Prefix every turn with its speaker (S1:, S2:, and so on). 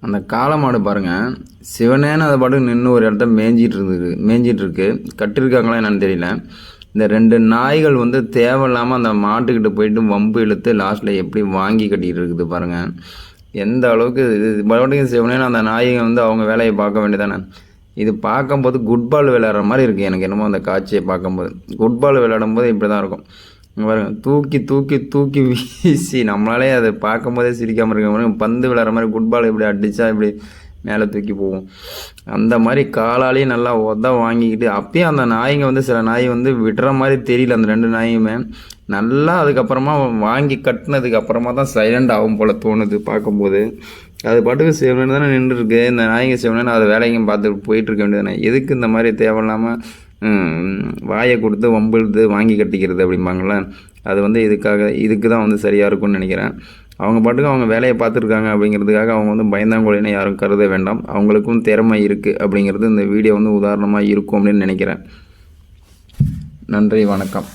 S1: அந்த காளை மாடு பாருங்கள், சிவனேன்னு அதை பாட்டுக்கு நின்று ஒரு இடத்த மேய்ஞ்சிட்டு இருக்கு. கட்டிருக்காங்களா என்னன்னு தெரியல. இந்த 2 நாய்கள் வந்து தேவையில்லாமல் அந்த மாட்டுக்கிட்ட போயிட்டு வம்பு இழுத்து லாஸ்ட்டில் எப்படி வாங்கி கட்டிகிட்டு இருக்குது பாருங்கள். எந்த அளவுக்கு இது பாட்டுக்கு சிவனேன்னு அந்த நாய்ங்க வந்து அவங்க வேலையை பார்க்க வேண்டியதானே. இது பார்க்கும்போது குட்பால் விளையாடுற மாதிரி இருக்குது எனக்கு என்னமோ அந்த காட்சியை பார்க்கும்போது. குட்பால் விளையாடும்போது இப்படி தான் இருக்கும். பாருங்க, தூக்கி தூக்கி தூக்கி வீசி நம்மளாலே அதை பார்க்கும்போதே சிரிக்காமல் இருக்க மாதிரி, பந்து விளையாடுற மாதிரி குட்பால் இப்படி அடித்தா இப்படி மேலே தூக்கி போகும். அந்த மாதிரி காலாலேயும் நல்லா வாங்கிக்கிட்டு அப்பயும் அந்த நாய்ங்க வந்து சில நாய் வந்து விடுற மாதிரி தெரியல. அந்த 2 நாயுமே நல்லா அதுக்கப்புறமா வாங்கி கட்டினதுக்கு அப்புறமா தான் சைலண்ட் ஆகும் போல் தோணுது பார்க்கும்போது. அது பாட்டுக்கு சிவனேன்னு தானே நின்றுருக்கு. இந்த நாய்ங்க சிவனேன்னு அதை வேலைக்கும் பார்த்துட்டு போயிட்டுருக்க வேண்டியதானே. எதுக்கு இந்த மாதிரி தேவையில்லாமல் வாயை கொடுத்து வம்பிழுத்து வாங்கி கட்டிக்கிறது அப்படிம்பாங்களே, அது வந்து இதுக்கு தான் வந்து சரியாக இருக்கும்னு நினைக்கிறேன். அவங்க பாட்டுக்கு அவங்க வேலையை பார்த்துருக்காங்க அப்படிங்கிறதுக்காக அவங்க வந்து பயந்தாங்கோலின்னு யாரும் கருத வேண்டாம். அவங்களுக்கும் திறமை இருக்குது அப்படிங்கிறது இந்த வீடியோ வந்து உதாரணமாக இருக்கும் அப்படின்னு நினைக்கிறேன். நன்றி, வணக்கம்.